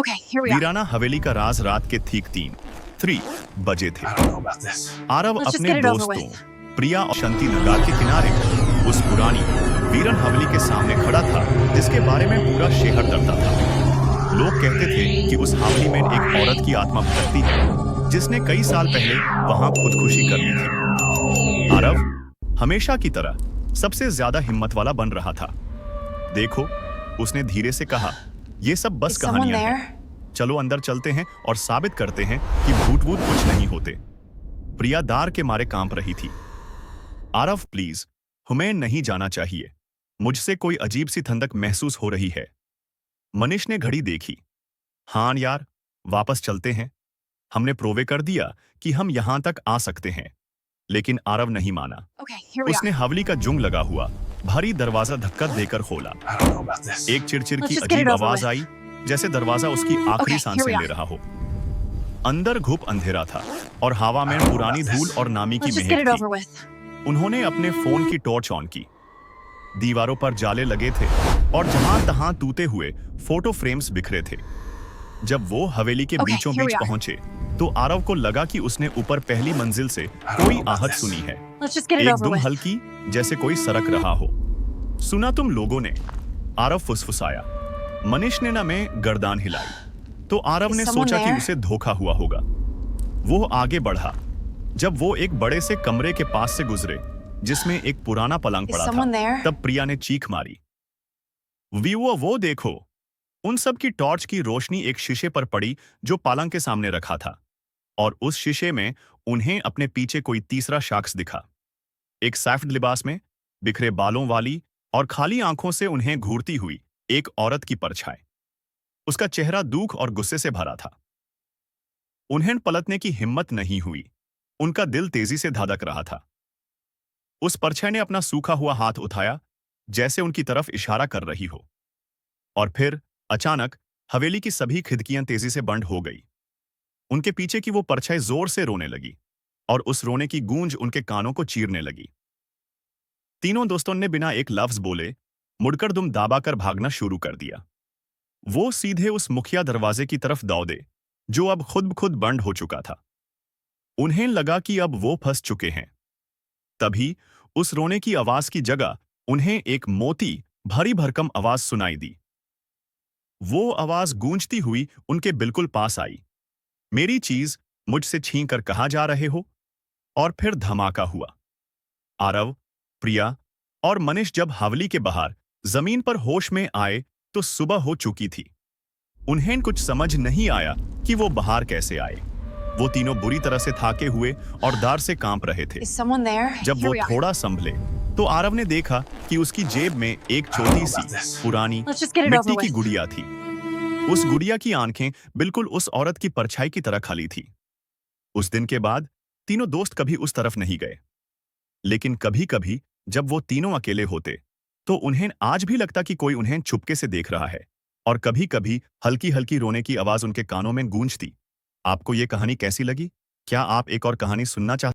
Okay, here we are. वीराना हवेली का राज रात के ठीक 3 बजे थे। I don't know about this. Aarav Let's just अपने get it over दोस्तों प्रिया और शांति नगर के किनारे उस पुरानी वीरन हवेली के सामने खड़ा था जिसके बारे में पूरा शहर डरता था। लोग कहते थे कि उस हवेली में एक औरत की आत्मा भटकती है जिसने कई साल पहले वहां खुदकुशी कर ली थी। आरव हमेशा की तरह सबसे ज्यादा हिम्मत वाला बन रहा था। देखो, उसने धीरे से कहा, ये सब बस Is someone कहानियां there? हैं। चलो अंदर चलते हैं और साबित करते हैं कि भूत वूत कुछ नहीं होते। प्रिया दार के मारे कांप रही थी। आरव प्लीज, हमें नहीं जाना चाहिए। मुझसे कोई अजीब सी ठंडक महसूस हो रही है। मनीष ने घड़ी देखी। हाँ यार, वापस चलते हैं। हमने प्रोवे कर दिया कि हम यहां तक आ सकते हैं। लेकिन आरव नहीं माना। Okay, here we उसने are. हवेली का जुंग लगा हुआ भारी दरवाजा धक्का देकर खोला। I don't know about this. एक चिड़चिड़ Let's की just get it अजीब over आवाज with. आई, जैसे दरवाजा उसकी आखिरी Okay, सांसें here we ले are. रहा हो। अंदर घुप अंधेरा था और हवा में पुरानी धूल और नामी की Let's just get Mahak it over थी। with. उन्होंने अपने फोन की टॉर्च ऑन की। दीवारों पर जाले लगे थे और जहां तहां टूटे हुए फोटो फ्रेम्स बिखरे थे। जब वो हवेली के Okay, बीचों here बीच we are. पहुंचे तो आरव को लगा कि उसने ऊपर पहली मंजिल से कोई आहट सुनी है। Let's just get it over एकदम with. हल्की, जैसे कोई सरक रहा हो। सुना तुम लोगों ने? आरव फुसफुसाया। मनीष ने ना में गर्दान हिलाई। तो आरव Is ने someone सोचा कि there? उसे धोखा हुआ होगा। वो आगे बढ़ा। जब वो एक बड़े से कमरे के पास से गुजरे जिसमें एक पुराना पलंग Is पड़ा someone था, there? तब प्रिया ने चीख मारी। वो देखो, उन सब की टॉर्च की रोशनी एक शीशे पर पड़ी जो पलंग के सामने रखा था, और उस शीशे में उन्हें अपने पीछे कोई तीसरा शख्स दिखा। एक सफेद लिबास में, बिखरे बालों वाली और खाली आंखों से उन्हें घूरती हुई एक औरत की परछाई। उसका चेहरा दुख और गुस्से से भरा था। उन्हें पलटने की हिम्मत नहीं हुई। उनका दिल तेजी से धड़क रहा था। उस परछाई ने अपना सूखा हुआ हाथ उठाया, जैसे उनकी तरफ इशारा कर रही हो। और फिर अचानक हवेली की सभी खिड़कियां तेजी से बंद हो गई। उनके पीछे की वो परछाई जोर से रोने लगी और उस रोने की गूंज उनके कानों को चीरने लगी। तीनों दोस्तों ने बिना एक लफ्ज बोले मुड़कर दुम दाबाकर भागना शुरू कर दिया। वो सीधे उस मुखिया दरवाजे की तरफ दौड़े जो अब खुद ब खुद बंद हो चुका था। उन्हें लगा कि अब वो फंस चुके हैं। तभी उस रोने की आवाज की जगह उन्हें एक मोटी भारी भरकम आवाज सुनाई दी। वो आवाज गूंजती हुई उनके बिल्कुल पास आई। मेरी चीज मुझसे छीन कर कहाँ जा रहे हो? और फिर धमाका हुआ। आरव, प्रिया और मनीष जब हवेली के बाहर जमीन पर होश में आए तो सुबह हो चुकी थी। उन्हें कुछ समझ नहीं आया कि वो बाहर कैसे आए। वो तीनों बुरी तरह से थाके हुए और डर से कांप रहे थे। Is someone there? जब Here वो we are. थोड़ा संभले तो आरव ने देखा कि उसकी जेब में एक छोटी सी पुरानी Let's just get it मिट्टी over की with. गुड़िया थी। उस गुड़िया की आंखें बिल्कुल उस औरत की परछाई की तरह खाली थी। उस दिन के बाद तीनों दोस्त कभी उस तरफ नहीं गए। लेकिन कभी-कभी जब वो तीनों अकेले होते तो उन्हें आज भी लगता कि कोई उन्हें चुपके से देख रहा है, और कभी-कभी हल्की-हल्की रोने की आवाज उनके कानों में गूंजती। आपको ये कहानी कैसी लगी? क्या आप एक और कहानी सुनना चाहते हैं?